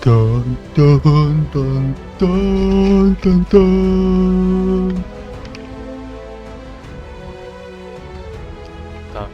Тан, тан, тан, тан, тан, тан. Так.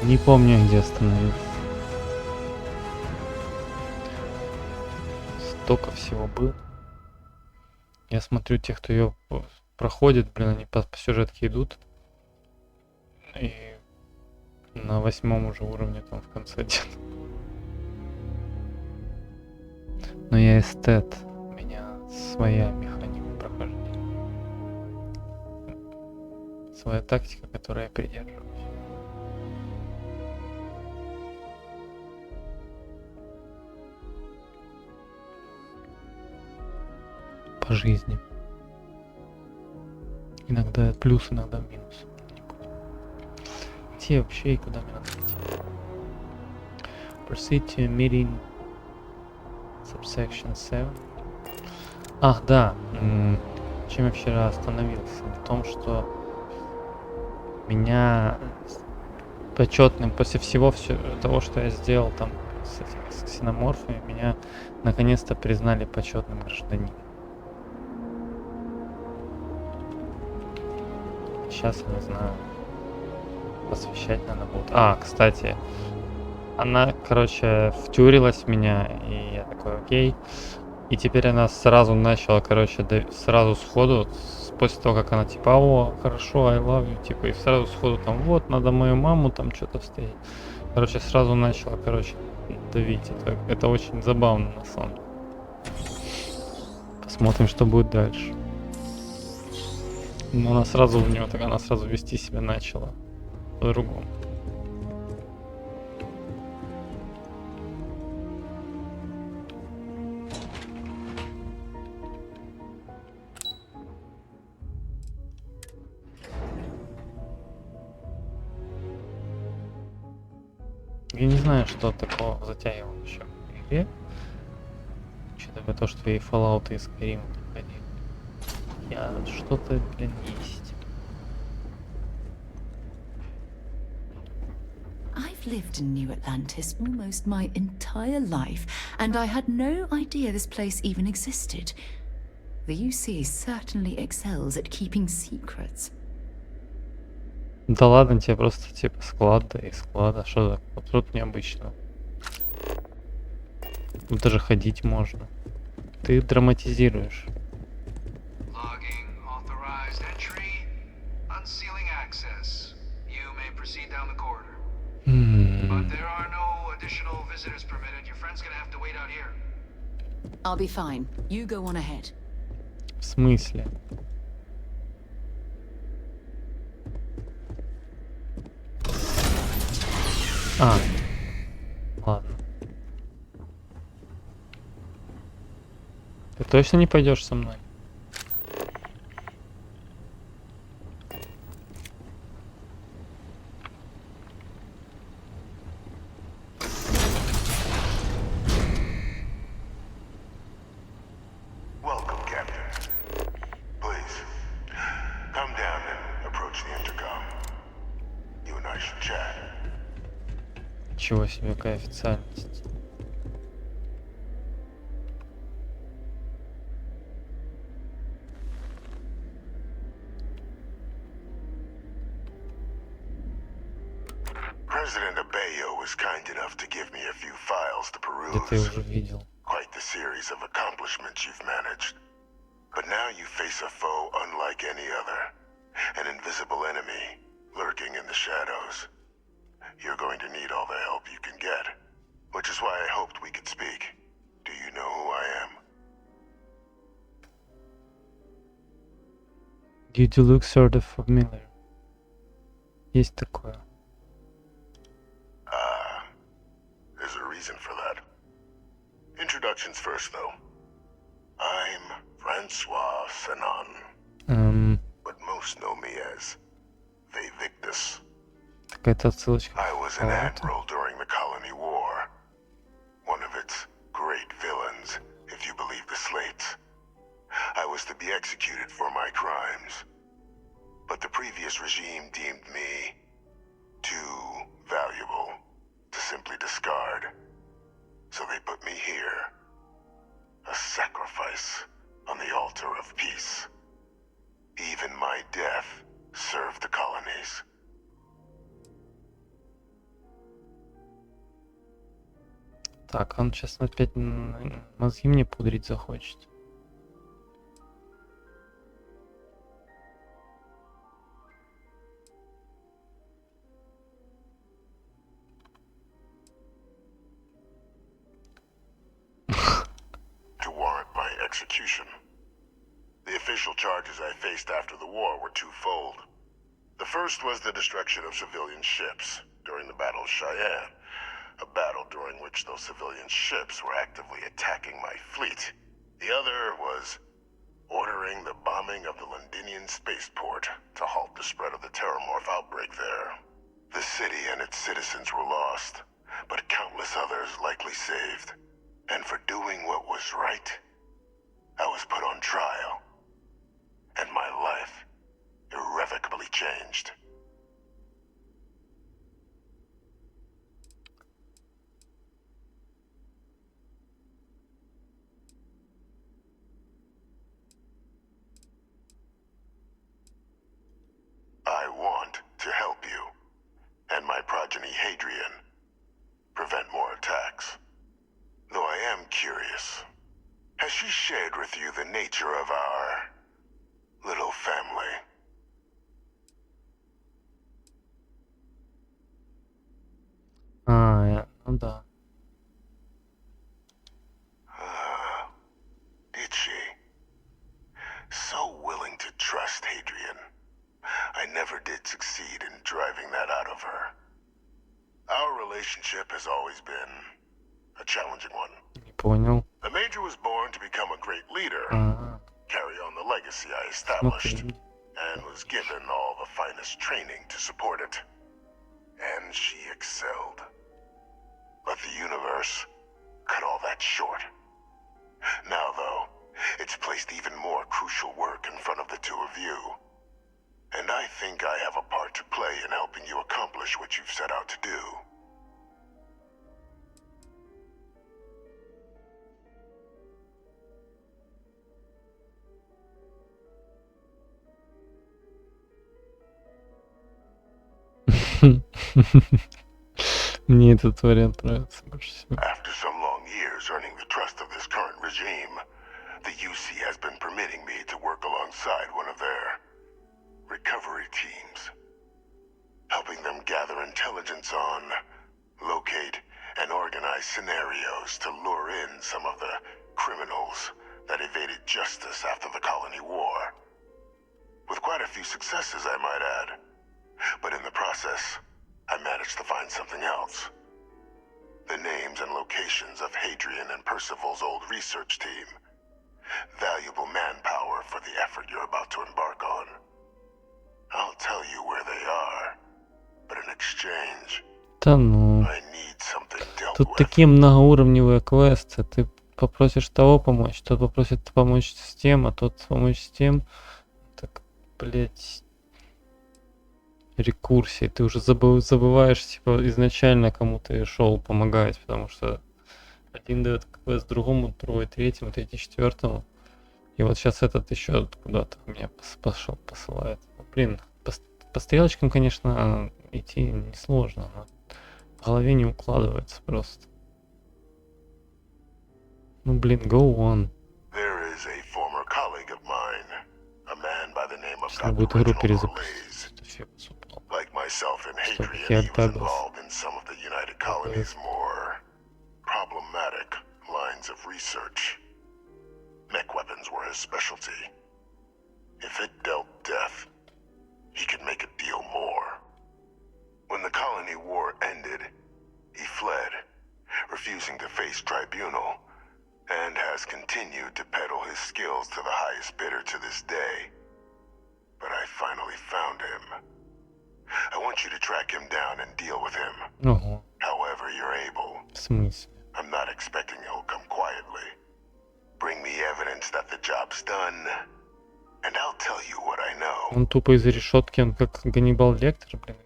Не помню, где остановился. Столько всего было. Я смотрю, те, кто ее проходит, блин, они по сюжетке идут. И на 8-м уже уровне там в конце где-то. Но я эстет. У меня своя механика прохождения. Своя тактика, которой я придерживаюсь. По жизни. Иногда плюс, иногда минус. Где вообще и куда мне надо идти? Proceed to meeting subsection 7. Ах, да. Чем я вчера остановился? В том, что меня почетным после всего того, что я сделал там с ксеноморфами, меня наконец-то признали почетным гражданином. Сейчас, не знаю, посвящать надо будет. Кстати, она, короче, втюрилась в меня, и я такой, окей. И теперь она сразу начала, короче, сразу сходу, после того, как она типа, о, хорошо, I love you, типа, и сразу сходу там, вот, надо мою маму там что-то встретить. Короче, сразу начала, короче, давить. Это очень забавно, на самом деле. Посмотрим, что будет дальше. Но она сразу в нее, так она сразу вести себя начала по-другому. Я не знаю, что такого затягивающего в игре. Учитывая то, что и Fallout, и Skyrim проходили. Что-то, блин, есть. I've lived in New Atlantis almost my entire life, and I had no idea this place even existed. The UC certainly excels at keeping secrets. Да ладно, тебе просто типа склад, да и склада. Что так? Вот тут необычно. Тут даже ходить можно. Ты драматизируешь. I'll be fine. You go on ahead. В смысле? Ладно. Ты точно не пойдешь со мной? Чего себе, какая официальность. President Abeyo was kind enough to give me a few files to Да ты peruse. уже видел. Quite the series of accomplishments you've managed. But now you face a foe unlike any other. An invisible enemy, lurking in the shadows. You're going to need all the help you can get. Which is why I hoped we could speak. Do you know who I am? You do look sort of familiar. Есть такое. There's a reason for that. Introduction. introductions first, though. I'm Francois Sanan, but most know me as Victus. Какая-то отсылочка. I was an admiral during the Colony War. One of its great villains, if you believe the slates. I was to be executed for my crimes. But the previous regime deemed me too valuable to simply discard. So they put me here. A sacrifice on the altar of peace. Even my death served the colonies. Так, он сейчас опять мозги мне пудрить захочет. To warrant my execution. The official charges I faced after the war were twofold. The first was the destruction of civilian ships during the Battle of Cheyenne, a battle during which those civilian ships were actively attacking my fleet. The other was ordering the bombing of the Londinian spaceport to halt the spread of the Terramorph outbreak there. The city and its citizens were lost, but countless others likely saved. And for doing what was right, I was put on trial, and my life irrevocably changed. I want to help you, and my progeny Hadrian, prevent more attacks. Though I am curious, has she shared with you the nature of our little family? Ну да. Did she? So willing to trust Hadrian. I never did succeed in driving that out of her. Our relationship has always been a challenging one. Не понял. The Major was born to become a great leader, Ага. carry on the legacy I established, Смотри. and was given all the finest training to support it. And she excelled. But the universe cut all that short. Now, though, it's placed even more crucial work in front of the two of you. And I think I have a part to play in helping you accomplish what you've set out to do. Мне этот вариант нравится больше всего. After some long years earning the trust of this current regime, the UC has been permitting me to work alongside one of their recovery teams, helping them gather intelligence on, locate, and organize scenarios to lure in some of the criminals that evaded justice after the Colony War. With quite a few successes, I might add. But in the process, I managed to find something else. The names and locations of Hadrian and Percival's old research team. Valuable manpower for the effort you're about to embark on. I'll tell you where they are, but in exchange, Да ну. I need something dealt Тут with. такие многоуровневые квесты. Ты попросишь того помочь, тот попросит помочь с тем, а тот помочь с тем. Так, блять. Рекурсии. Ты уже забываешь, типа, изначально кому ты шел помогать, потому что один дает квест другому, другой третьему, третий четвертому. И вот сейчас этот еще куда-то меня пошел, посылает. Блин, по стрелочкам, конечно, идти несложно, но в голове не укладывается просто. Ну блин, go on. There is a former colleague of mine, a man by the name of Сейчас надо будет игру перезапустить. Это фигус упал. Like myself and Что, Hadrian, я he was Douglas. involved in some of the United Colony's more problematic lines of research. Mech weapons were his specialty. If it dealt death, he could make a deal more. When the Colony War ended, he fled, refusing to face tribunal, has continued to peddle his skills to the highest bidder to this day. But I finally found him. I want you to track him down and deal with him. Ого, However you're able. в смысле? I'm not expecting he'll come quietly. Bring me evidence that the job's done, and I'll tell you what I know. Он тупо из решетки, он как Ганнибал Лектор, блин.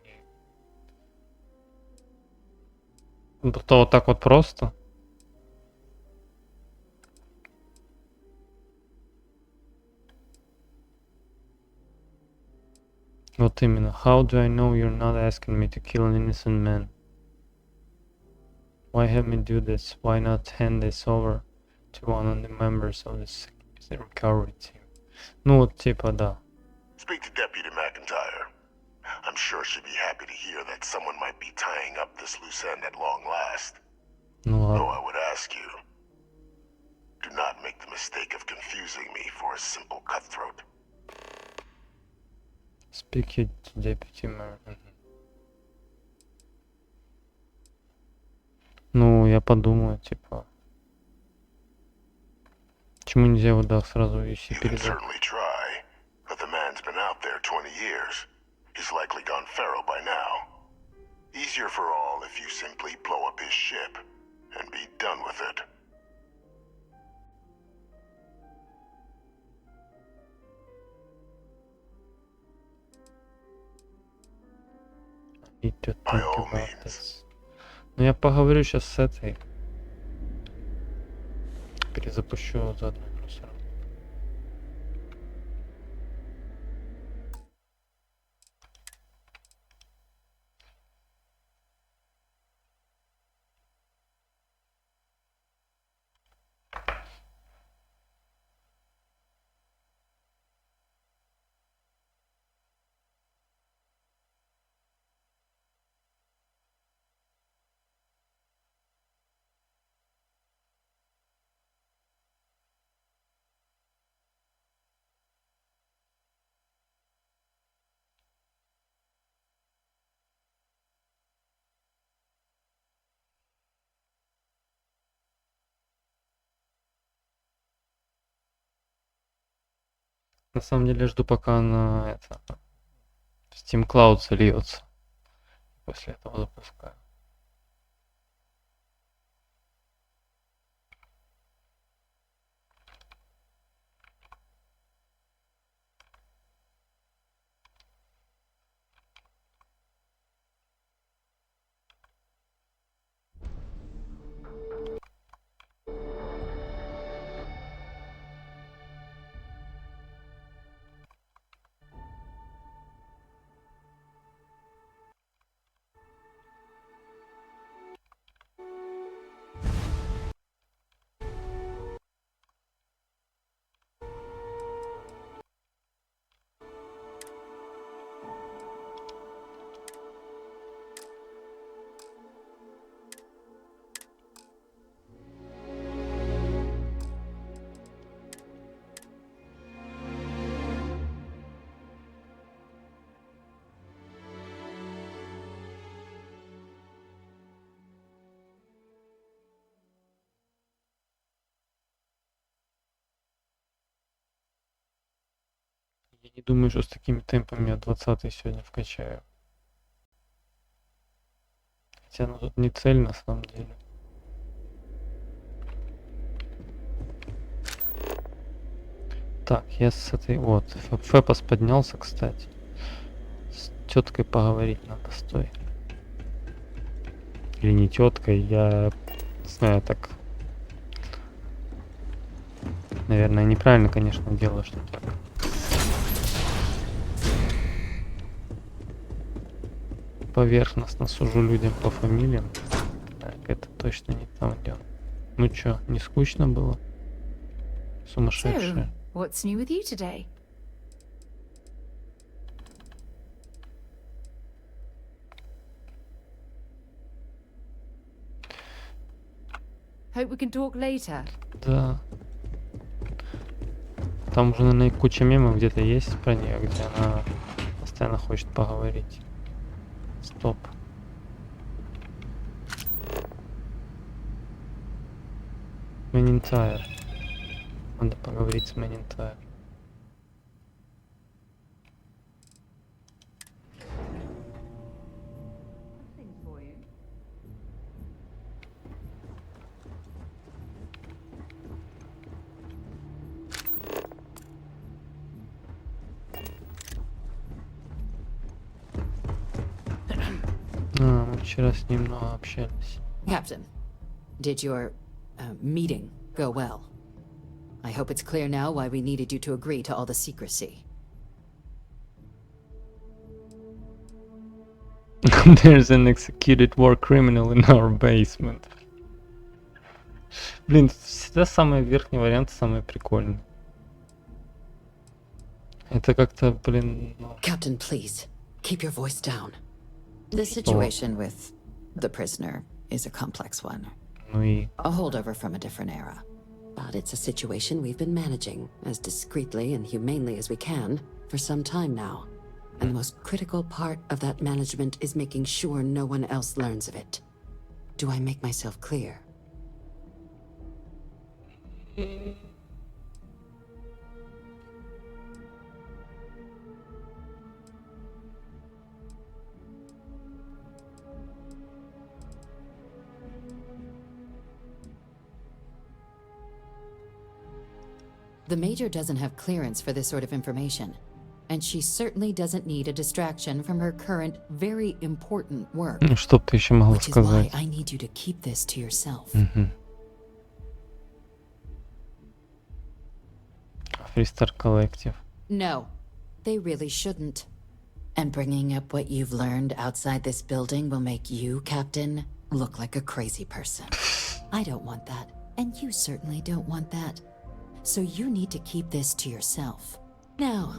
То вот так вот просто. Вот именно. How do I know you're not asking me to kill an innocent man? Why have me do this? Why not hand this over to one of the members of the recovery team? Ну вот типа да. Speak to Deputy McIntyre. I'm sure she'd be happy to hear that someone might be tying up this loose end at long last. Ну Though ладно. I would ask you, do not make the mistake of confusing me for a simple cutthroat. Speak it to Deputy Mayor. Ну, я подумаю, типа. Почему нельзя его, да, сразу если You can передать? certainly try, but the man's been out there 20 years. He's likely gone feral by now. Easier for all if you simply blow up his ship and be done with it. Need to By think all about means. this. Ну, я поговорю сейчас с этой. Перезапущу заодно просто. На самом деле жду, пока она это в Steam Cloud сольется. После этого запускаю. Я не думаю, что с такими темпами я 20-й сегодня вкачаю. Хотя ну тут не цель на самом деле. Так, я с этой... Вот, Фэпос поднялся, кстати. С теткой поговорить надо, стой. Или не теткой, я не знаю, так... Наверное, неправильно, конечно, делаю, что так. Поверхностно сужу людям по фамилиям. Так, это точно не там, где он. Ну чё, не скучно было? Сумасшедшие. So, what's new with you today? Hope we can talk later. Да. Там уже, наверное, куча мемов где-то есть про нее, где она постоянно хочет поговорить. Стоп. Менинтайр. Надо поговорить с Мэнинтайр. Мы вчера с ним много общались. Captain, did your meeting go well? I hope it's clear now why we needed you to agree to all the secrecy. There's an executed war criminal in our basement. Блин, всегда самый верхний вариант самый прикольный. Это как-то, блин... Captain, please, keep your voice down. The situation with the prisoner is a complex one. Ну и... A holdover from a different era. But it's a situation we've been managing as discreetly and humanely as we can for some time now. And the most critical part of that management is making sure no one else learns of it. Do I make myself clear? The Major doesn't have clearance for this sort of information, and she certainly doesn't need a distraction from her current, very important work. Ну что б ты еще могла Which is why сказать? I need you to keep this to yourself. Freestar Collective. No, they really shouldn't. And bringing up what you've learned outside this building will make you, Captain, look like a crazy person. I don't want that, and you certainly don't want that. So you need to keep this to yourself. Now,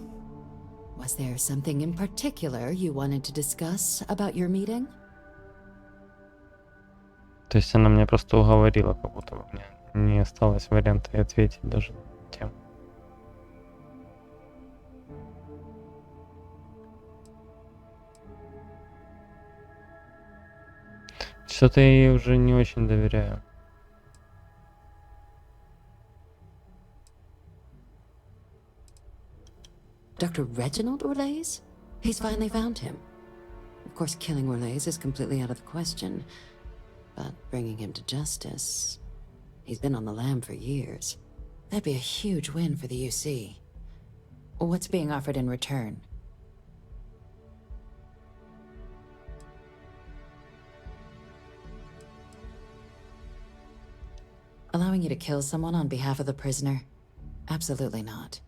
was there something in particular you wanted to discuss about your meeting? То есть она меня просто уговорила, как будто бы мне не осталось варианта и ответить даже тем. Что-то я ей уже не очень доверяю. Dr. Reginald Orlaise? He's finally found him. Of course, killing Orlaise is completely out of the question. But bringing him to justice... He's been on the lam for years. That'd be a huge win for the UC. What's being offered in return? Allowing you to kill someone on behalf of the prisoner? Absolutely not.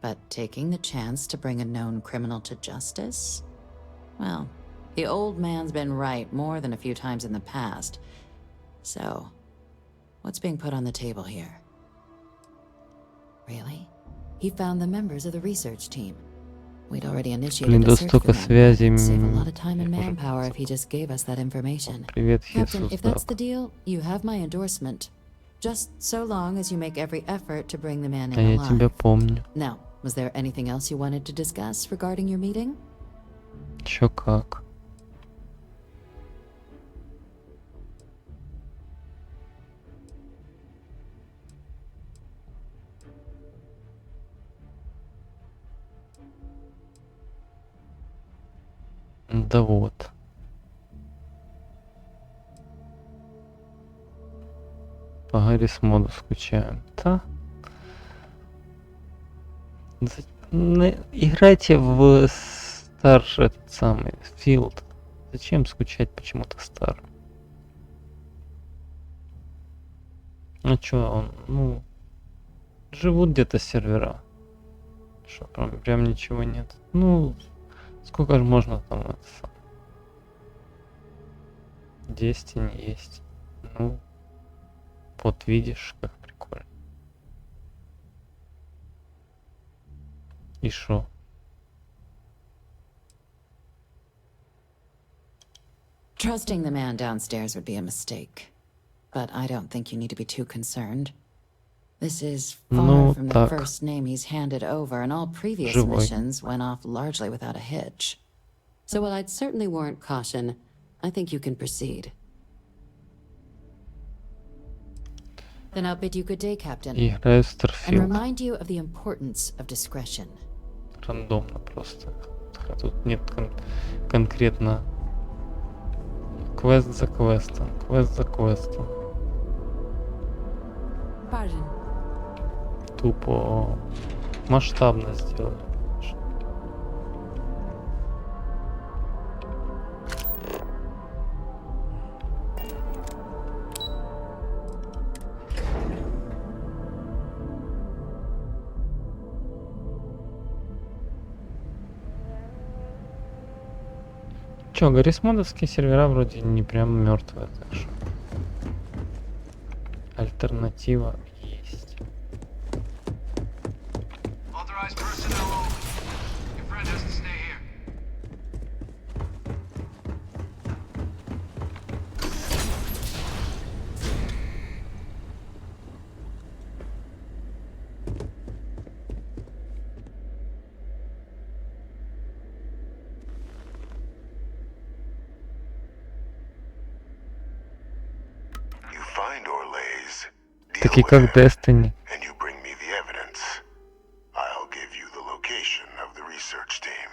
But taking the chance to bring a known criminal to justice? Well, the old man's been right more than a few times in the past. So, what's being put on the table here? Really? He found the members of the research team. We'd already initiated a search for them. Save a lot of time and manpower if he just gave us that information. Captain, if that's the deal, you have my endorsement. Just so long as you make every effort to bring the man in Я тебя alive. помню. Now, was there anything else you wanted to discuss regarding your meeting? Чё как? Да вот. По Гаррис моду скучаем. Да. Играйте в старший этот самый филд. Зачем скучать почему-то старым? Ну чё, он, ну, живут где-то сервера. Что, прям ничего нет. Ну, сколько же можно там это сам? 10 не есть. Ну, вот видишь, как прикольно. И шо? Trusting the man downstairs would be a mistake. But I don't think you need to be too concerned. This is far from the first name he's handed over, and all previous missions went off largely without a hitch. So while I'd certainly warrant caution, I think you can proceed. Then I'll bid you good day, Captain, Играю в and старфилд. remind you of the importance of discretion. Рандомно просто. Тут нет конкретно квест за квестом, квест за квестом. Pardon. Тупо масштабно сделали. Чё, гаррисмодовские сервера вроде не прям мертвые, так что альтернатива есть. Authorized personnel only. Your friend has to stay here. You find Orlays, deal Такие with как him, Destiny. and you bring me the evidence. I'll give you the location of the research team.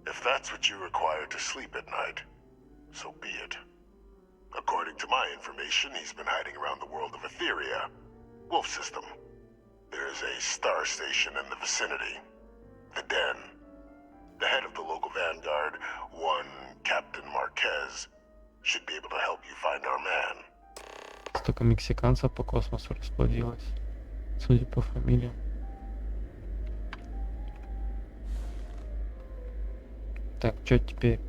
If that's what you require to sleep at night, so be it. According to my information, he's been hiding around the world of Etheria, Wolf System. There's a star station in the vicinity, the Den. The head of the local vanguard, one Captain Marquez, should be able to help you find our man. Столько мексиканцев по космосу расплодилось, судя по фамилиям. Так, что теперь?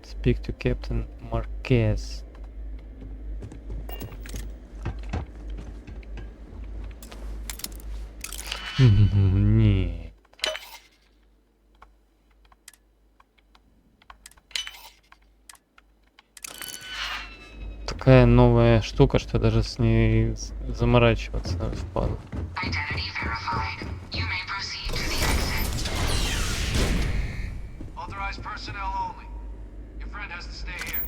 Speak to Captain Marquez. Не. Такая новая штука, что даже с ней заморачиваться впадло. Identity verified. You may proceed to the exit. Authorized personnel only. Your friend has to stay here.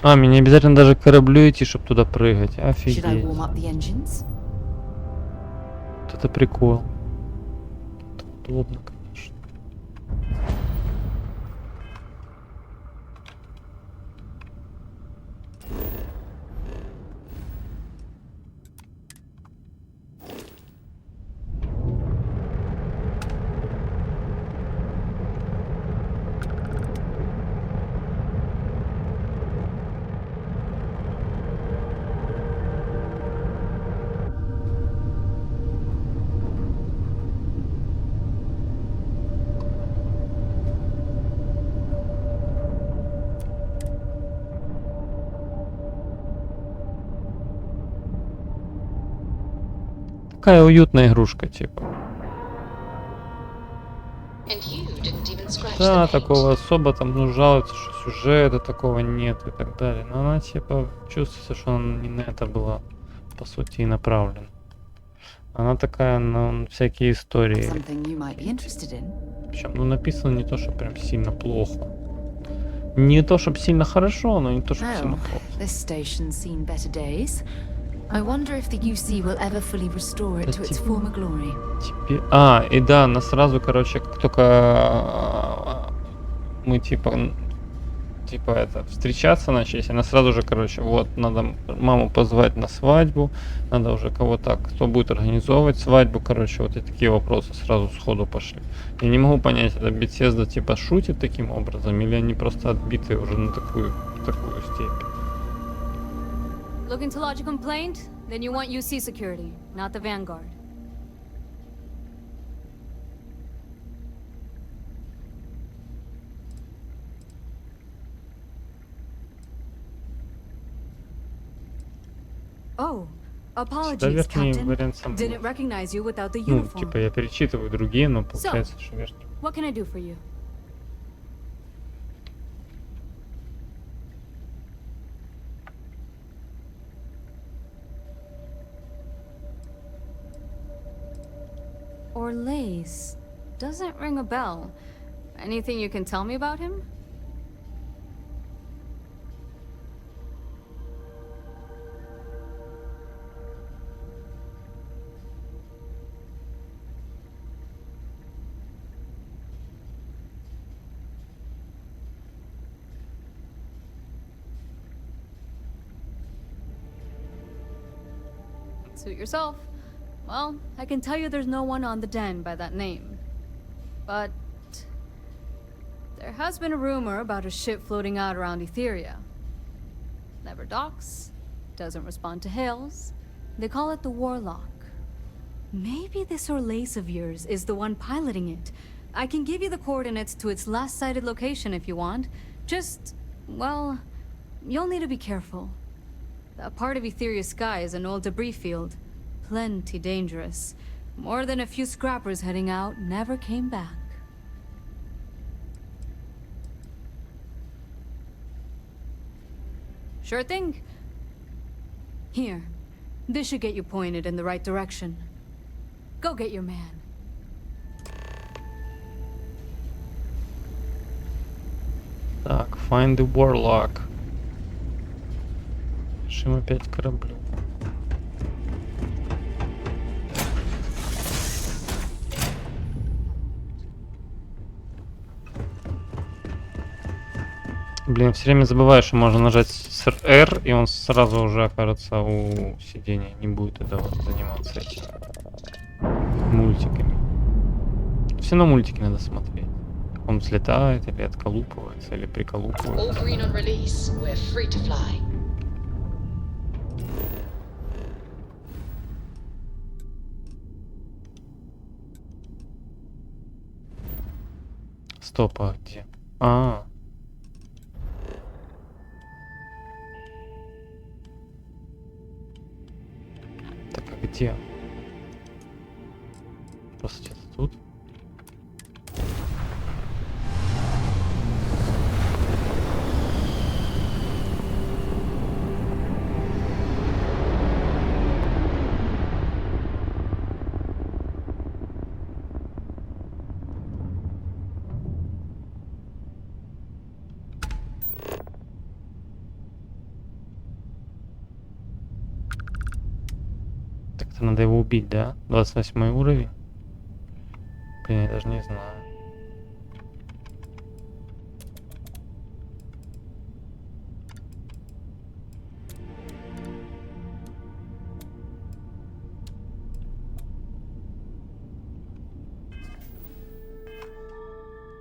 А, мне не обязательно даже к кораблю идти, чтобы туда прыгать. Should I Офигеть. warm up the engines? Вот это прикол. Это удобно, конечно. Такая уютная игрушка, типа. And you didn't even scratch Да, the paint. такого особо там, ну, жалуются, что сюжета такого нет и так далее. Но она, типа, чувствуется, что она не на это была, по сути, и направлена. Она такая, на всякие истории. Something you might be interested in. Причем, ну, написано не то, что прям сильно плохо. Не то, чтобы сильно хорошо, но не то, чтобы сильно Oh, плохо. this station's seen better days. I wonder if the UC will ever fully restore it Да to its типа- former glory. Теперь... А, и да, она сразу, короче, как только мы, типа, это, встречаться начались, она сразу же, короче, вот, надо маму позвать на свадьбу, надо уже кого-то, кто будет организовывать свадьбу, короче, вот и такие вопросы сразу сходу пошли. Я не могу понять, это Bethesda, типа, шутит таким образом, или они просто отбиты уже на такую степень. Looking to lodge a complaint? Then you want UC security, not the Vanguard. Oh, Всегда apologies, верхний Captain. вариант сам Didn't был. recognize you without the Ну, uniform. типа я перечитываю другие, но получается, что верхний. What can I do for you? Orlace. Doesn't ring a bell. Anything you can tell me about him? Suit yourself. Well, I can tell you there's no one on the den by that name. But there has been a rumor about a ship floating out around Etheria. Never docks, doesn't respond to hails. They call it the Warlock. Maybe this Orlace of yours is the one piloting it. I can give you the coordinates to its last sighted location if you want. Just, well, you'll need to be careful. That part of Etheria's sky is an old debris field. Plenty dangerous. More than a few scrappers heading out never came back. Sure thing. Here. This should get you pointed in the right direction. Go get your man. Так, find the warlock. Пишем опять к кораблю. Блин, все время забываю, что можно нажать R, и он сразу уже окажется у сидения. Не будет этого заниматься этим. Мультиками. Все равно мультики надо смотреть. Он взлетает, или отколупывается, или All приколупывается. green on release. We're free to fly. Стоп, а где? А. Так, а где? Просто где-то тут. Так-то надо его убить, да? 28 уровень. Блин, я даже не знаю.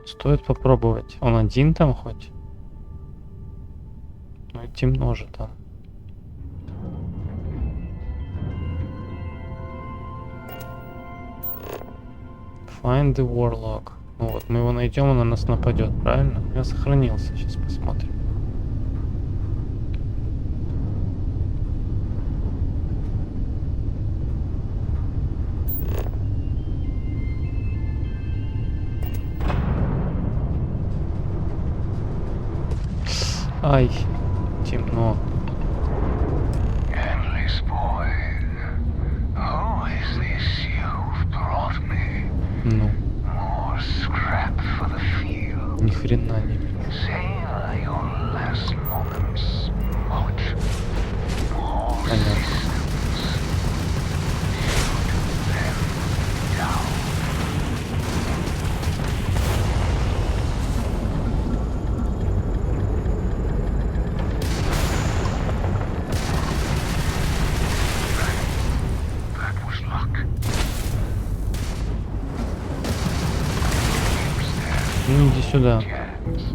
Стоит попробовать. Он один там хоть? Ну и темно же там. Find the warlock. Ну вот, мы его найдем, он на нас нападет, правильно? Я сохранился, сейчас посмотрим. Ай, темно. Endless boy. Who is this you've brought me? Ну, More scrap for the field. ни хрена не вижу. Savor your last moments. Much more Понятно. distance. Shoot them down. That was luck. Ну иди сюда. Chance.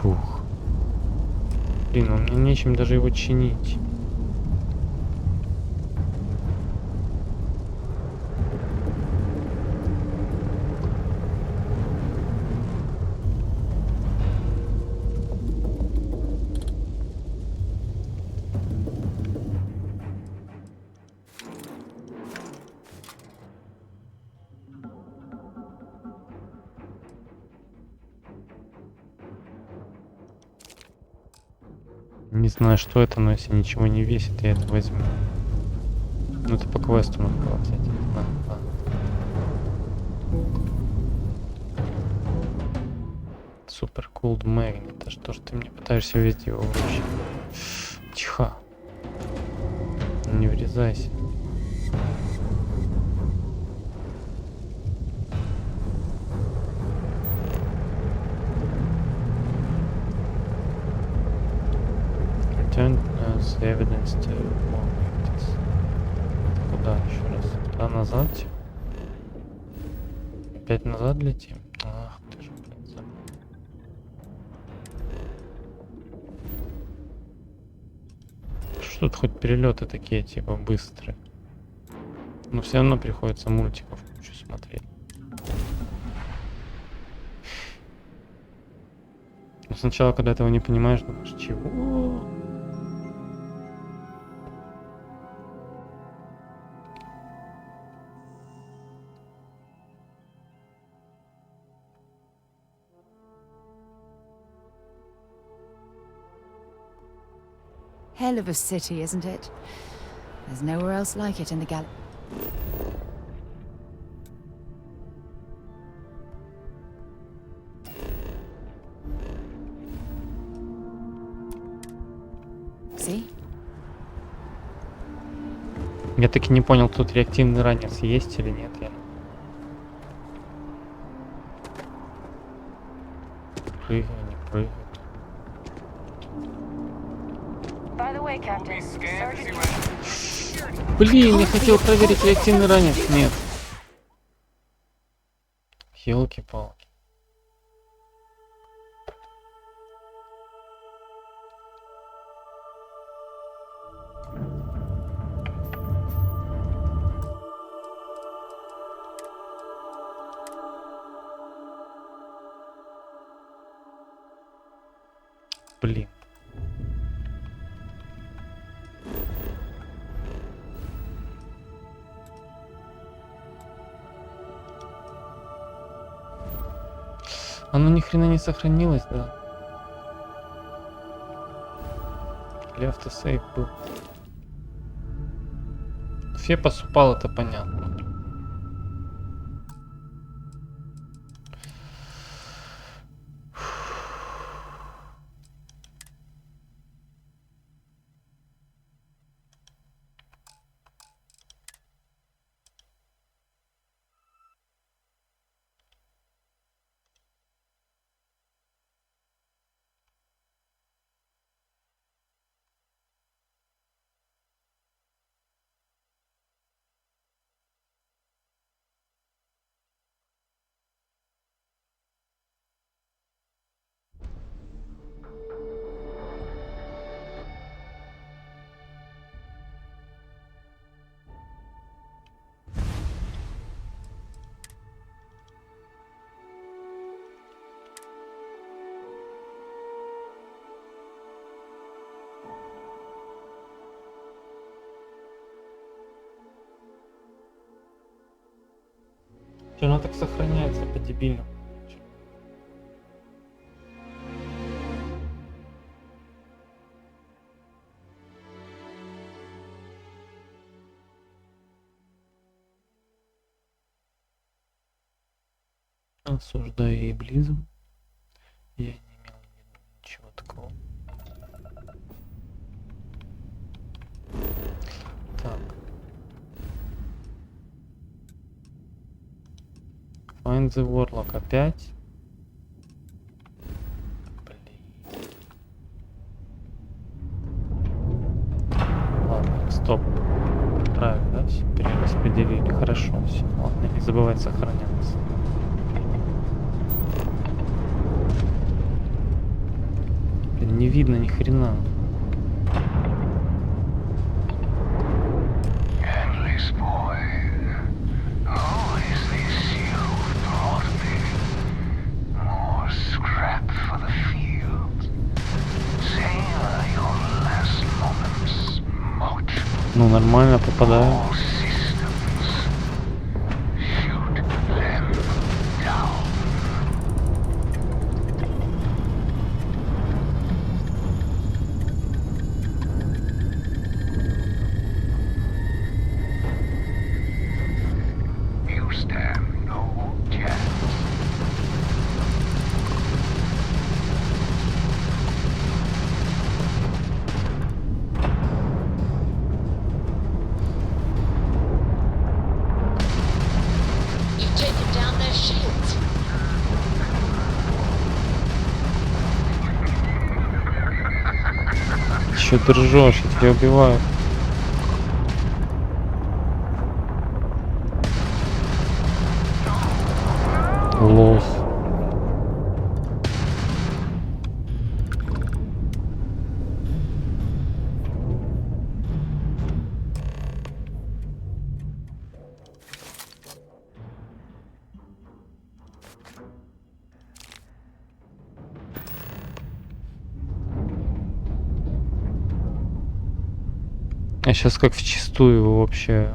Фух. Блин, у меня нечем даже его чинить. Не знаю, что это, но если ничего не весит, я это возьму. Ну, это по квесту надо было взять. Супер cold magnet. А что ж ты мне пытаешься увести его вообще? Тихо. Не врезайся. Return as evidence to more victims. Куда еще раз? Туда назад? Опять назад летим? Ах ты ж, блин, что тут хоть перелеты такие, типа, быстрые. Но все равно приходится мультиков кучу смотреть. Но сначала, когда этого не понимаешь, думаешь, чего? Hell of a city, isn't it? There's nowhere else like it in the galaxy. See? Я таки не понял, тут реактивный ранец есть или нет. Я... Прыгай, не прыгай. By the way, Captain, Sergeant... Блин, я хотел проверить реактивный ранец. Нет. Ёлки-палки. Блин. Оно ни хрена не сохранилось, да? Или автосейв был? Фепас упал, это понятно. Что она так сохраняется по-дебильному? Осуждаю иблизм. Я не имел в виду ничего такого. Так. Find the Warlock опять. Блин. Ладно, стоп. Правильно, да? Все перераспределили. Хорошо, все. Ладно, не забывать сохраняться. не видно ни хрена. Endless boy. Who is this you've brought me? More scrap for the field. Savor your last moments, Moat. Ну, нормально попадаю. All systems. Shoot them down. You stand no chance. You've taken down their shields. Еще ты ржешь, я тебя убиваю. Лос. А сейчас как вчистую его вообще.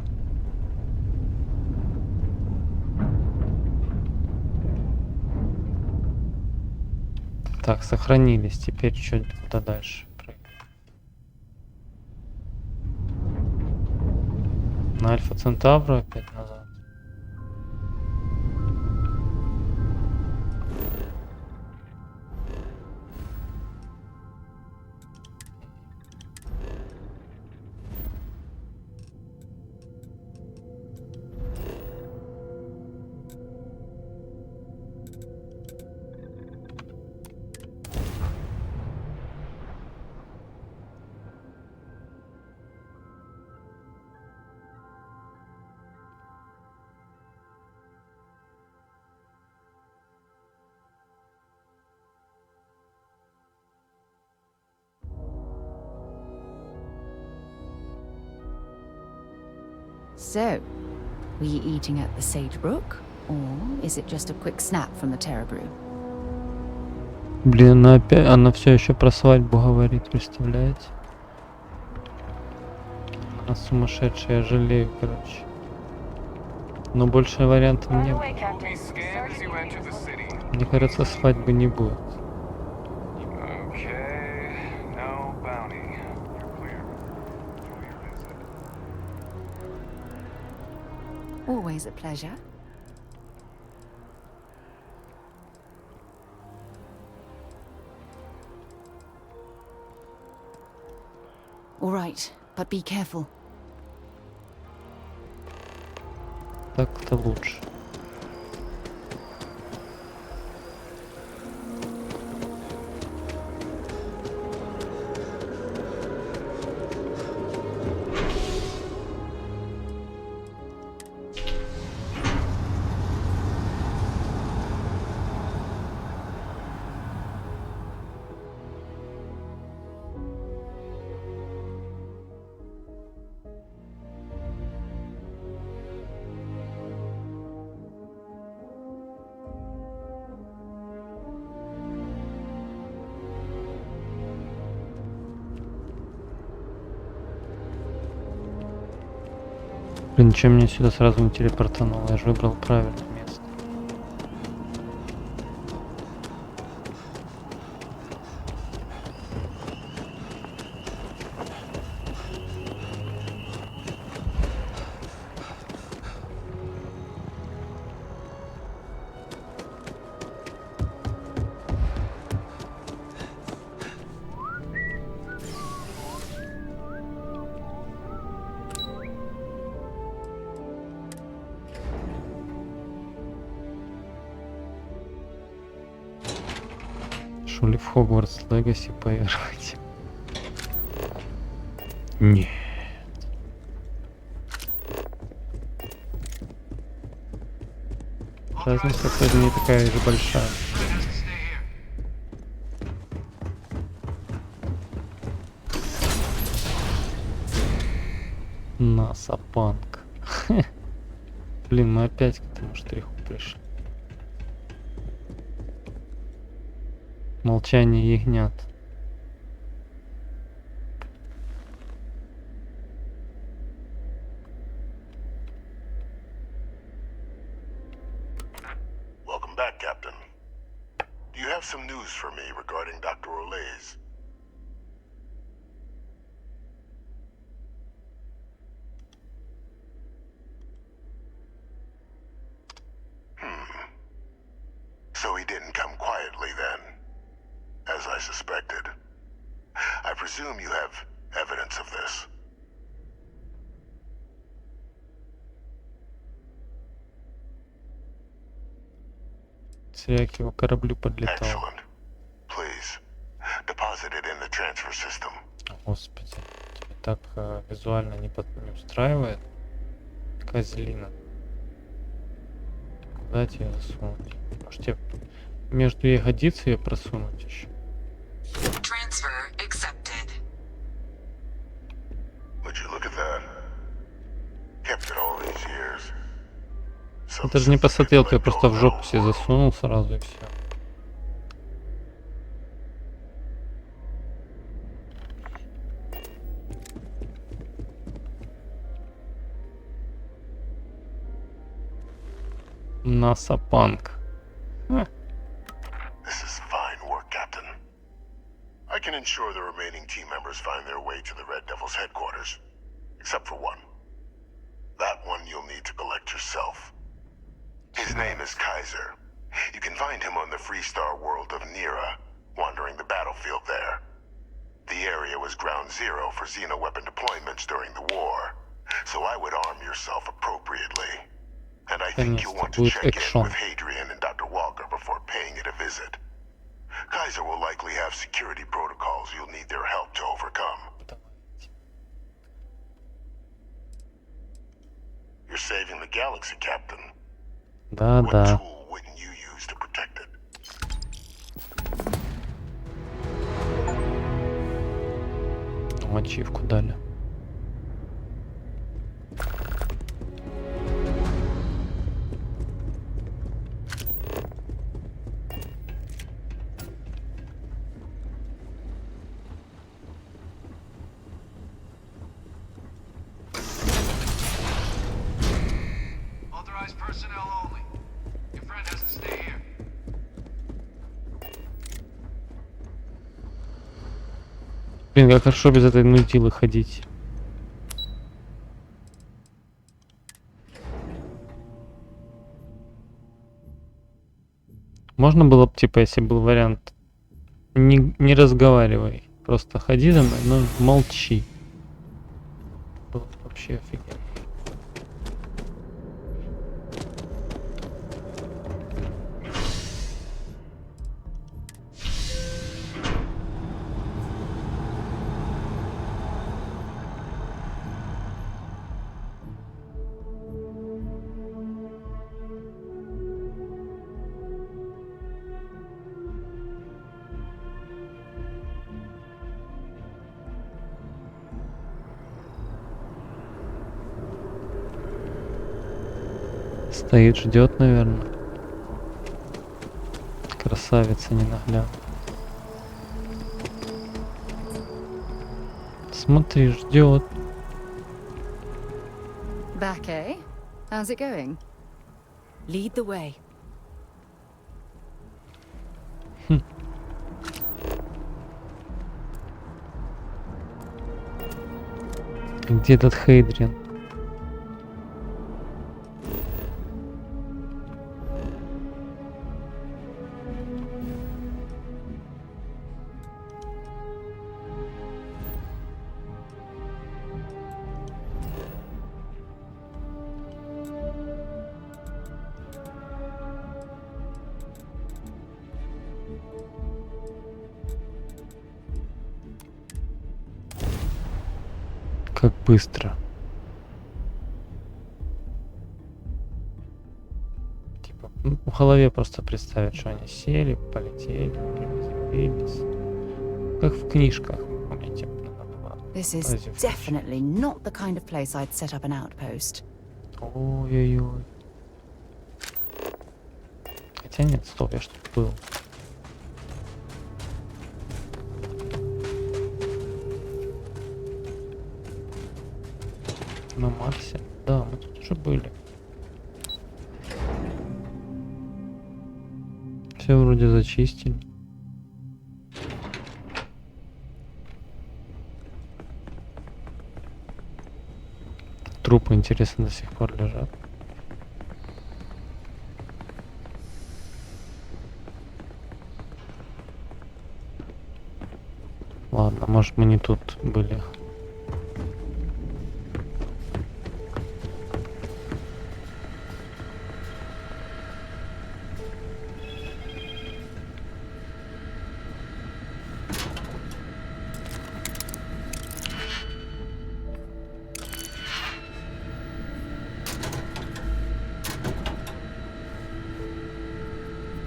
Так, сохранились. Теперь что куда дальше? На Альфа Центавра опять назад. So, were you eating at the Sage Brook? Or is it just a quick snap from the Terror Brew? Блин, она опять, она все еще про свадьбу говорит, представляете? Она сумасшедшая, я жалею, короче. Но больше вариантов нет. Мне кажется, свадьбы не будет. Always a pleasure. All right, but be careful. Так-то лучше. Блин, ничего меня сюда сразу не телепортануло, я же выбрал правильное место. Шули в Хогвартс Легаси поиграть? Нет. Разница, кстати, не такая же большая. Насапанк. Блин, мы опять к этому штриху пришли. Молчание ягнят. Welcome back, Captain. Do you have some news for me regarding Dr. Olays? So he didn't come quietly then, as I suspected. I presume you have evidence of this. Я к его кораблю подлетал. Excellent. Please, deposit it in the transfer system. Господи, тебя так визуально не устраивает? Козлина. Куда тебе засунуть? Может тебе между ягодиц ее просунуть еще? Transfer accepted. Would you look at that? Kept it all these years. Это же не посмотрелка, я просто в жопу себе засунул сразу и все. Насапанк. This is fine work, Captain. I can ensure the remaining team members find their way to the Red Devil's headquarters. Except for one. That one you'll need to collect yourself. His name is Kaiser. You can find him on the Freestar world of Nira, wandering the battlefield there. The area was ground zero for xenoweapon deployments during the war, so I would arm yourself appropriately. And I think you'll want to check in with Hadrian and Dr. Walker before paying it a visit. Kaiser will likely have security protocols you'll need their help to overcome. You're saving the galaxy, Captain. What Да-да. tool wouldn't you use to protect it? Ачивку дали. Authorized personnel only. Your friend has to stay here. Блин, как хорошо без этой нудилы ходить. Можно было бы, типа, если был вариант, не разговаривай, просто ходи за мной, но молчи. Было бы вообще офигенно. Стоит, ждет, наверное. Красавица ненаглядная. Смотри, ждет. Back, eh? How's it going? Lead the way. Где этот Хейдриан? Как быстро. Типа, в голове просто представить, что они сели, полетели, приземлились. Как в книжках. У меня типа надо было. This is As you wish. definitely not the kind of place I'd set up an outpost. Ой-ой-ой. Хотя нет, стоп, я что-то был. На Марсе? Да, мы тут уже были. Все вроде зачистили. Трупы, интересно, до сих пор лежат. Ладно, может мы не тут были.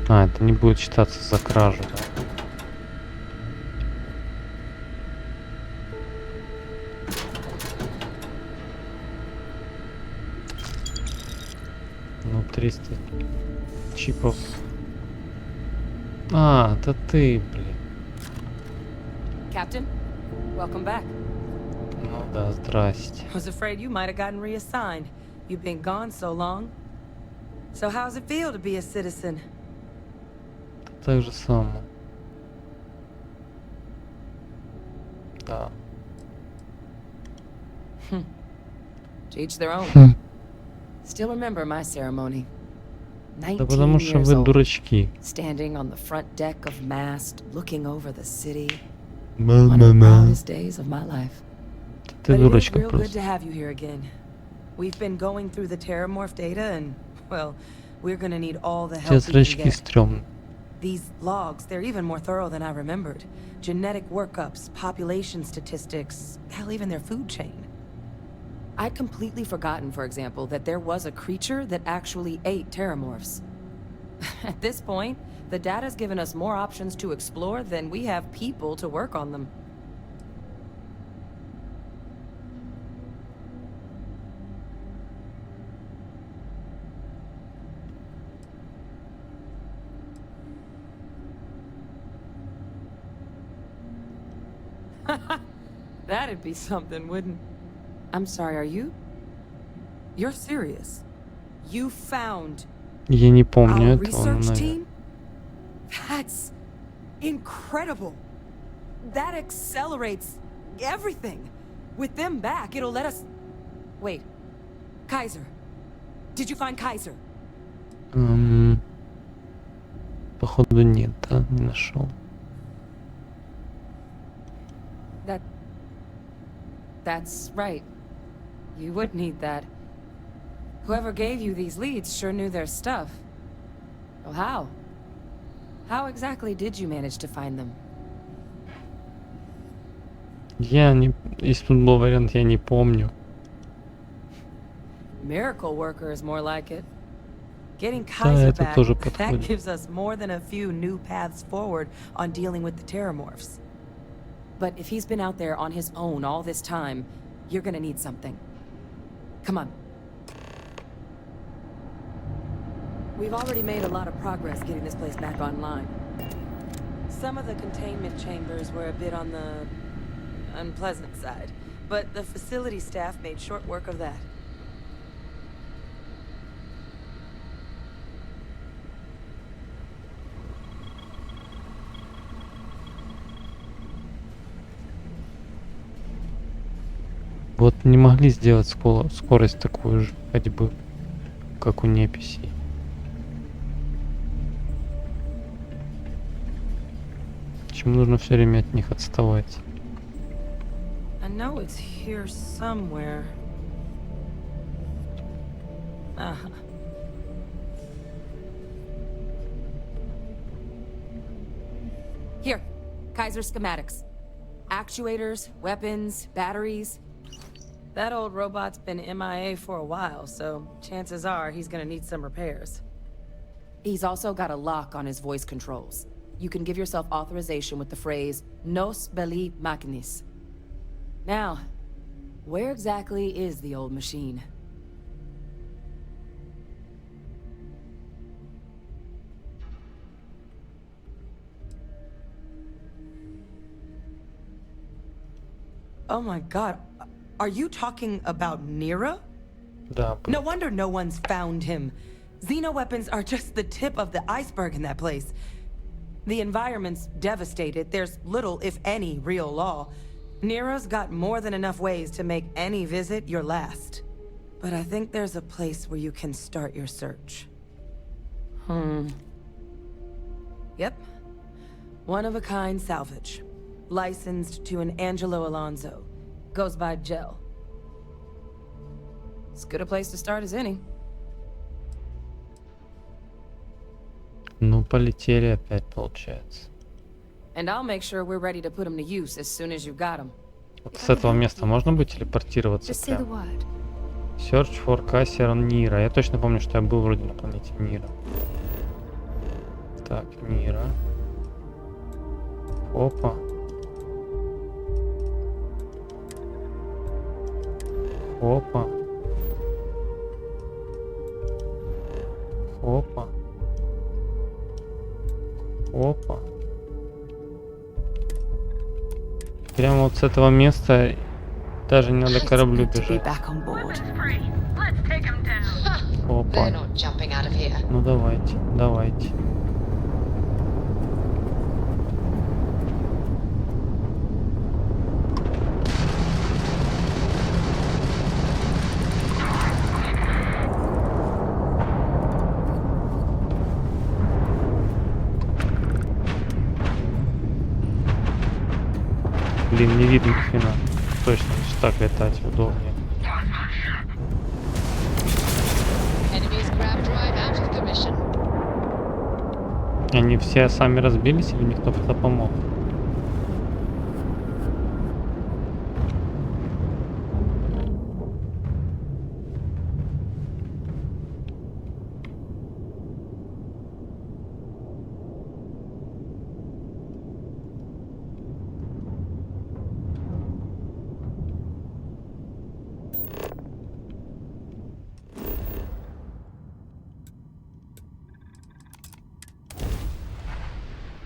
А, это не будет считаться за кражу, да? Ну, 300 чипов. А, это ты, блин. Captain, welcome back. Ну да, здрасте. Was afraid you might have gotten reassigned. You've been gone so long. So how's it feel to be a citizen? Так же самое. Да. To each their own. Still remember my ceremony. Да 19 потому что years вы old, дурачки. standing on the front deck of Mast, looking over the city. One of the Ма-ма-ма. proudest days of my life. Ты But it is дурочка real good просто. to have you here again. We've been going through the terramorph data and, well, we're gonna need all the У тебя help we can зрачки get. стрёмные. These logs, they're even more thorough than I remembered. Genetic workups, population statistics, hell, even their food chain. I'd completely forgotten, for example, that there was a creature that actually ate terramorphs. At this point, the data's given us more options to explore than we have people to work on them. That'd be something, wouldn't? I'm sorry, are you? You're serious? You found Я не помню our этого, но, research наверное. team? That's incredible. That accelerates everything. With them back, it'll let us... Wait. Kaiser. Did you find Kaiser? Походу нет, да? Не нашел. That's right. You would need that. Whoever gave you these leads sure knew their stuff. Well, how? How exactly did you manage to find them? Я не... Если тут был вариант, я не помню. Miracle worker is more like it. Getting Да, Kaiser это back, тоже that подходит. gives us more than a few new paths forward on dealing with the terramorphs. But if he's been out there on his own all this time, you're gonna need something. Come on. We've already made a lot of progress getting this place back online. Some of the containment chambers were a bit on the unpleasant side, but the facility staff made short work of that. Вот не могли сделать скорость такую же ходьбы, как у неписей. Почему нужно все время от них отставать? I know it's here somewhere. Uh-huh. Here, Kaiser schematics. Actuators, weapons, batteries. That old robot's been MIA for a while, so chances are he's gonna need some repairs. He's also got a lock on his voice controls. You can give yourself authorization with the phrase, Nos belli machinis. Now, where exactly is the old machine? Oh my god, are you talking about Nero? Да, No wonder no one's found him. Xenoweapons are just the tip of the iceberg in that place. The environment's devastated. There's little, if any, real law. Nero's got more than enough ways to make any visit your last. But I think there's a place where you can start your search. Yep. One-of-a-kind salvage. Licensed to an Angelo Alonso. Goes by Gel. As good a place to start as any. Ну, полетели опять, получается. And I'll make sure we're ready to put them to use as soon as you've got them. Вот с этого места можно будет телепортироваться Just say the прям? word. Search for Cassier Нира. Я точно помню, что я был вроде на планете Нира. Так, Нира. Опа. Опа. Опа. Опа. Прямо вот с этого места даже не надо к кораблю It's good to be бежать. back on board. Опа. not jumping out of here. Ну давайте, давайте. Блин, не видно ни хрена. Точно, лишь так летать удобнее. Enemy's grab drive out of commission. Они все сами разбились или мне кто-то помог?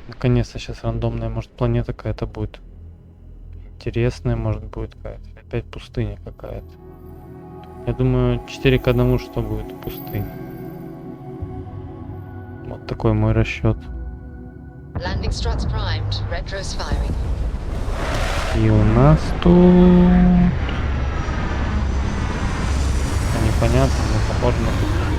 Наконец-то сейчас рандомная, может, планета какая-то будет. Интересная, может, будет какая-то. Опять пустыня какая-то. Я думаю, 4 к 1, что будет пустыня. Вот такой мой расчет. Landing struts primed. Retros firing. И у нас тут... Непонятно, но похоже на пустыню.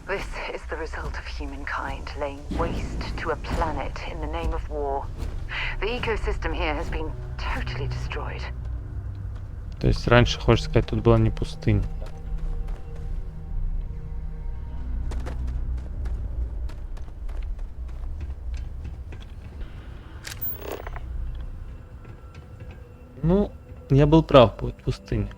This is the result of humankind laying waste to a planet in the name of war. The ecosystem here has been totally destroyed. То есть раньше, хочешь сказать, тут была не пустыня. Ну, я был прав, будет пустыня.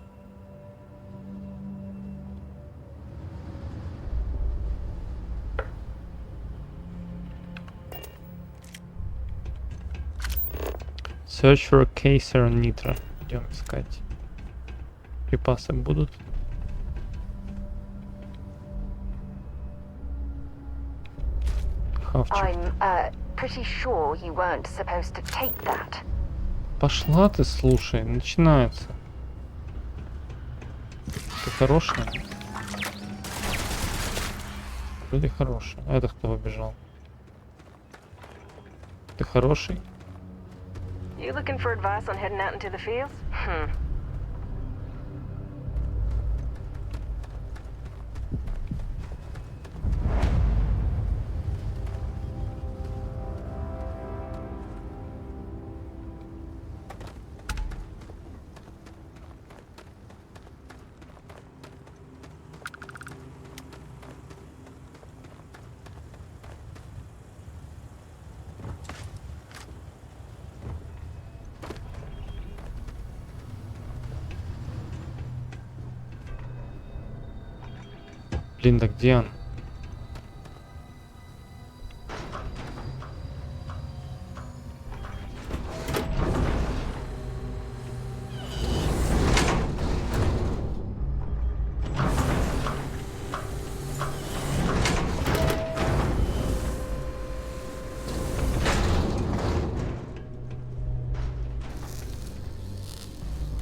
Search for Caesar Nitro. Идем искать. Припасы будут. Хавчик. Pretty sure you weren't supposed to take that. Пошла ты, слушай, начинается. Ты хорошая? Вроде хорошая. А это кто побежал? Ты хороший? You looking for advice on heading out into the fields? Блин, да где он?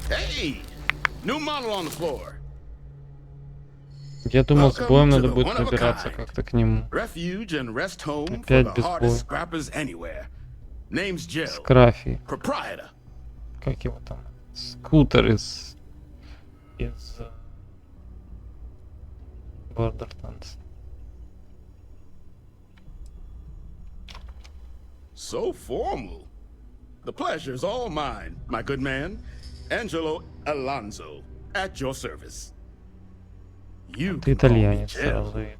Hey, new model on the floor. Я думал, с Welcome боем to надо the будет one of a выбираться kind. как-то к нему. Refuge and rest home for Опять the без hardest боя. scrappers anywhere. Name's Jill. Скрафи. Proprietor. Как его там? Скутер из Borderlands. So formal. The pleasure's all mine, my good man. Angelo Alonso, at your service. You Ты can call me итальянец Jill. сразу видно.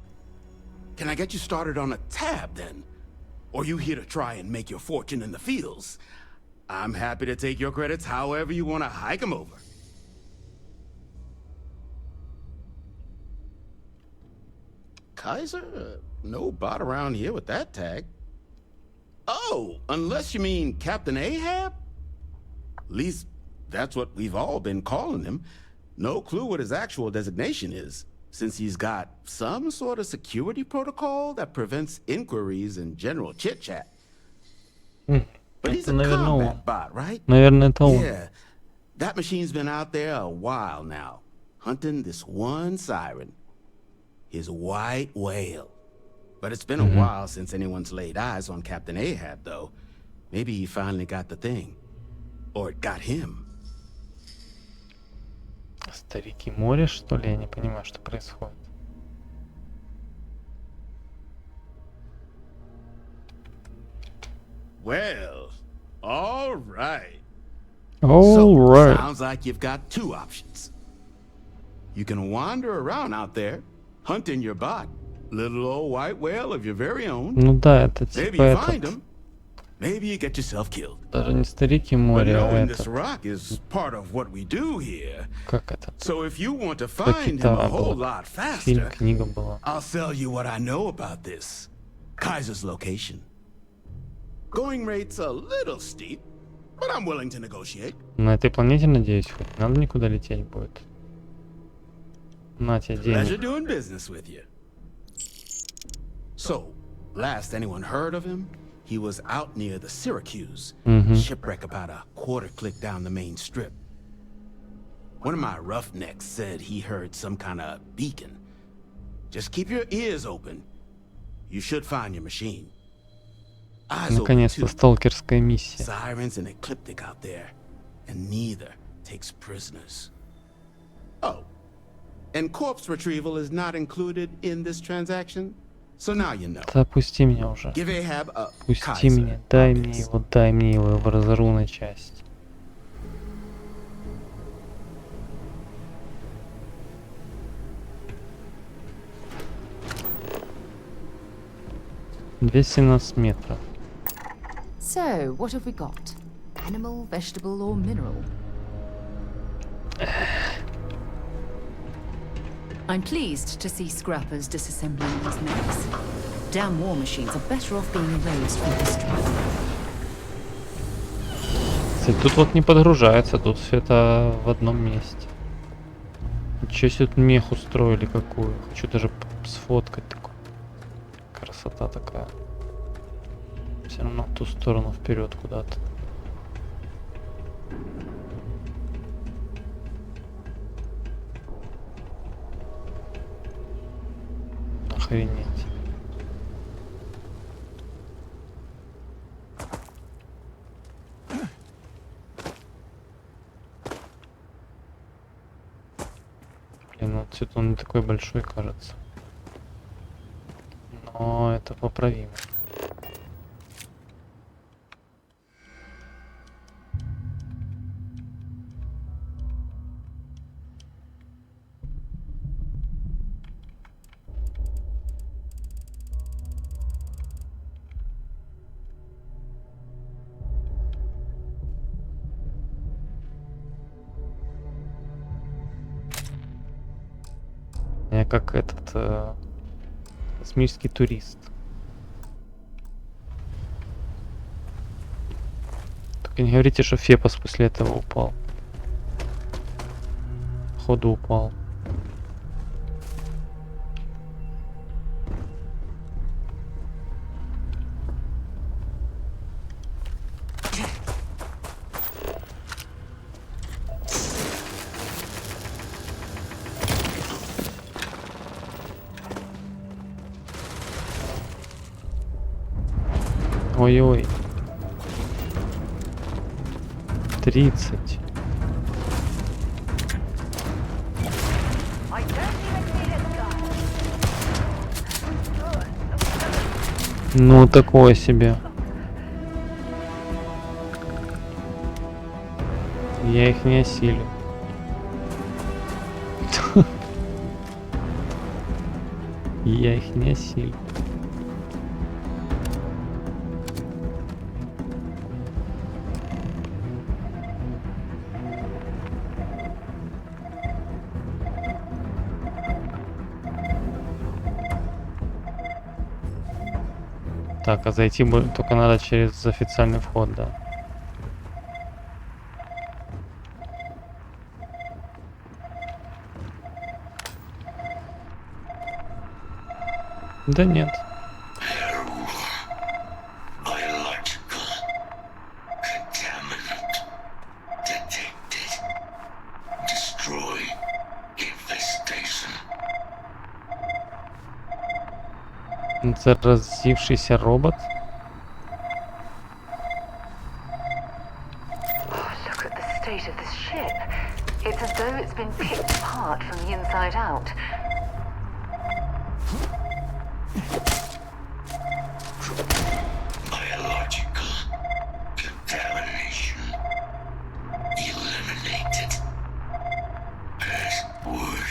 Can I get you started on a tab then? Or you here to try and make your fortune in the fields? I'm happy to take your credits however you want to hike them over. Kaiser? No bot around here with that tag. Oh, unless you mean Captain Ahab? At least that's what we've all been calling him. No clue what his actual designation is, since he's got some sort of security protocol that prevents inquiries and general chit-chat. But he's a наверное, combat он. bot, right? Наверное, это он. Yeah, that machine's been out there a while now, hunting this one siren, his white whale. But it's been a while since anyone's laid eyes on Captain Ahab, though. Maybe he finally got the thing. Or it got him. Старики море, что ли? Я не понимаю, что происходит. Well, all right. Alright. Sounds like you've got two options. You can wander around out there, hunting your bot, little old white whale of your very own. Ну да, это Maybe типа you find этот. him. Maybe you get yourself killed. Даже не старики But море, а knowing this это. rock is part of what we do here. Как это? So if you want to Про find him a кита whole было. lot Фильм, faster, книга была. I'll sell you what I know about this. Kaiser's location. Going rate's a little steep, but I'm willing to negotiate. На этой планете, надеюсь, хоть не надо никуда лететь будет. На тебе Pleasure денег. doing business with you. So, last anyone heard of him, he was out near the Syracuse, shipwreck about a quarter click down the main strip. One of my roughnecks said he heard some kind of beacon. Just keep your ears open. You should find your machine. Eyes open Наконец-то too. сталкерская миссия. Sirens and ecliptic out there, and neither takes prisoners. Oh, and corpse retrieval is not included in this transaction, so now you know. Да пусти меня уже. Give Ahab a Пусти Kaiser меня. Дай on мне this. его, дай мне его в разору на части. $217 So, what have we got? Animal, vegetable, or mineral? I'm pleased to see scrappers disassembling these mechs. Damn war machines are better off being erased from history. Кстати, тут вот не подгружается, тут все это в одном месте. Ничего себе тут мех устроили какую. Хочу даже сфоткать такую. Красота такая. Все равно в ту сторону вперед куда-то. Охренеть. Блин, вот что-то он не такой большой, кажется. Но это поправимо. меня как этот космический турист. Только не говорите, что Фепос после этого упал. Походу упал. Ой-ой. 30. Ну, такое себе. Я их не осилю. Я их не осилю. Так, а зайти только надо через официальный вход, да. Да нет. Заразившийся робот. Look at the state of this ship. It's as though it's been picked apart from the inside out. Biological contamination eliminated. Password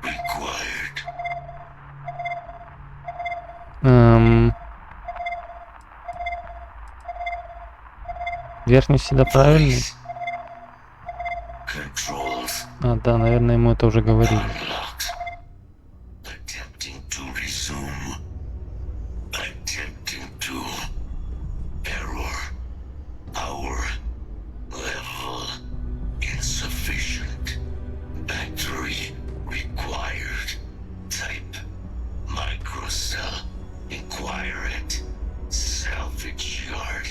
required. Верхний всегда правильный. Controls А, да, наверное, ему это уже говорили. unlocked. Attempting to resume. Attempting to. Error. Power level insufficient. Battery required. Type microcell. Inquire at salvage yard.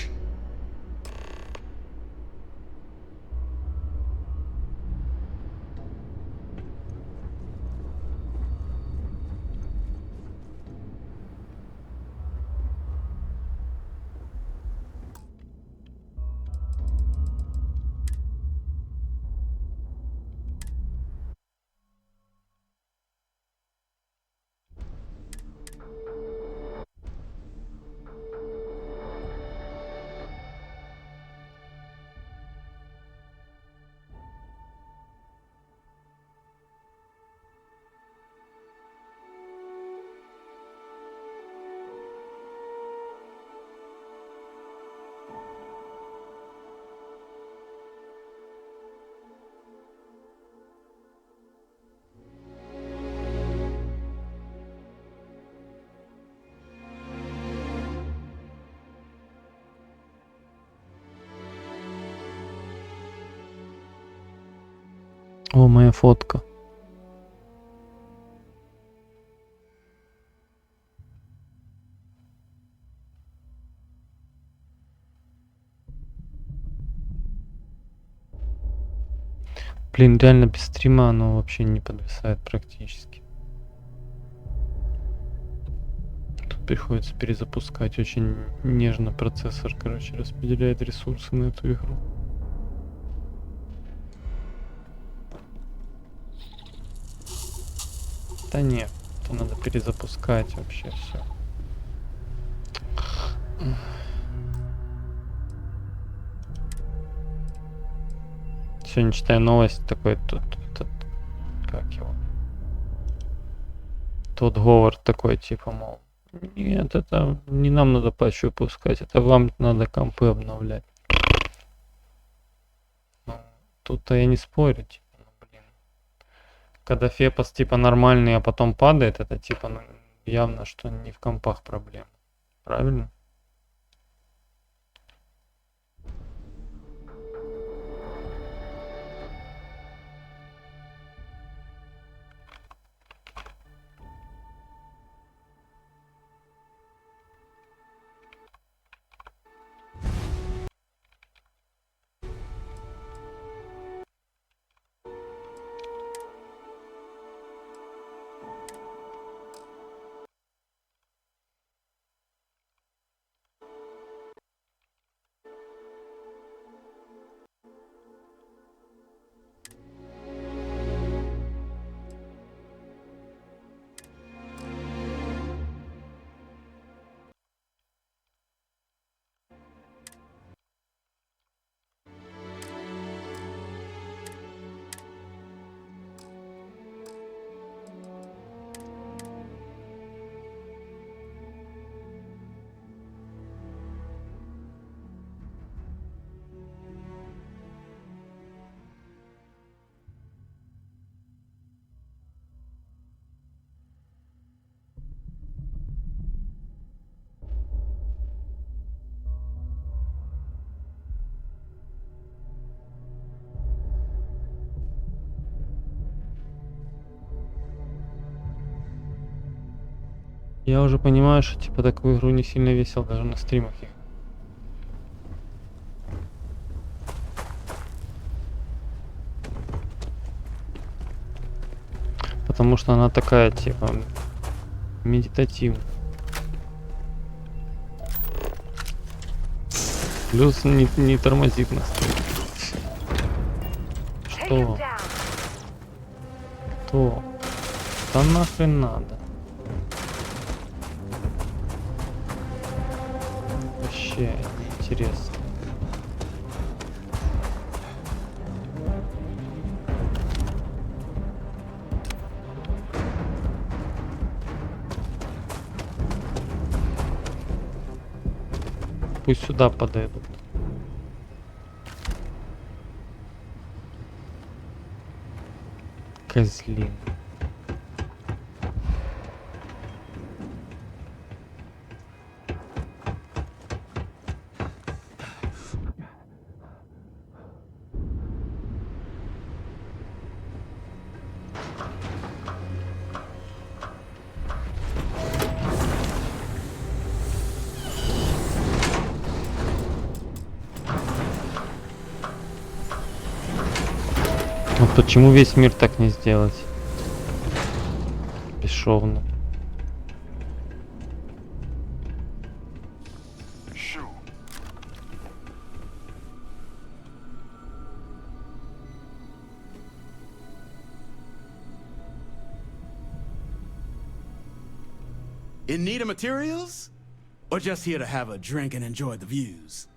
О, моя фотка. Блин, реально без стрима оно вообще не подвисает практически. Тут приходится перезапускать. Очень нежно процессор, короче, распределяет ресурсы на эту игру. Да нет, это надо перезапускать вообще все. Сегодня читаю новость такой, как его? Тот Говард такой, типа, мол, нет, это не нам надо патч выпускать, это вам надо компы обновлять. Ну, тут-то я не спорю, типа, ну, блин. Когда фепос типа нормальный, а потом падает, это типа ну, явно, что не в компах проблема. Правильно? Я уже понимаю, что типа такую игру не сильно весело даже на стримах их. Потому что она такая типа медитативная. Плюс не тормозит нас. Что? Что? Да нахрен надо. Вообще неинтересно. Пусть сюда подойдут. Козлин. Вот почему весь мир так не сделать? Бесшовно. In need of materials? Or just here to have a drink and enjoy the views?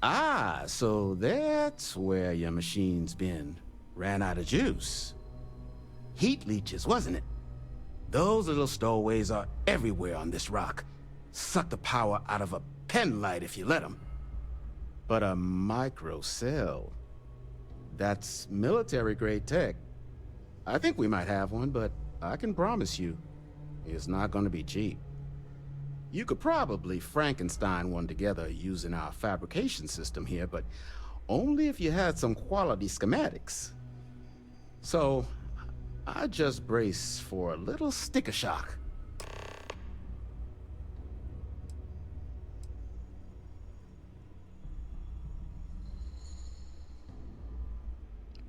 Ah, so that's where your machine's been. Ran out of juice. Heat leeches, wasn't it? Those little stowaways are everywhere on this rock. Suck the power out of a pen light if you let them. But a micro cell, that's military-grade tech. I think we might have one, but I can promise you, it's not going to be cheap. You could probably Frankenstein one together using our fabrication system here, but only if you had some quality schematics. So, I just brace for a little sticker shock.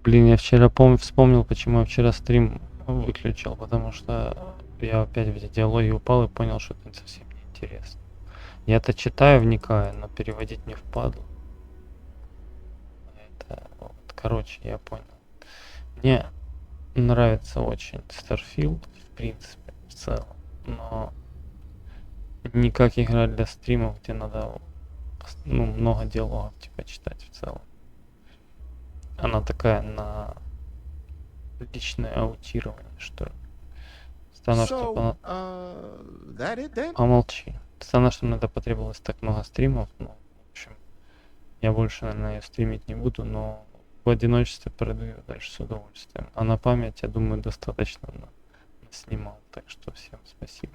Блин, я вчера вспомнил, почему я вчера стрим выключил, потому что я опять в эти диалоги упал и понял, что это совсем не интересно. Я-то читаю, вникаю, но переводить не впадло. Это, вот, короче, я понял. Мне нравится очень старфилд, в принципе, в целом, но не как игра для стримов, где надо много диалогов типа читать в целом. Она такая на личное аутирование, что ли. Странно, что помолчи. Странно, что мне потребовалось так много стримов. Ну, в общем, я больше, наверное, ее стримить не буду, но в одиночестве пройду ее дальше с удовольствием. А на память, я думаю, достаточно снимал. Так что всем спасибо.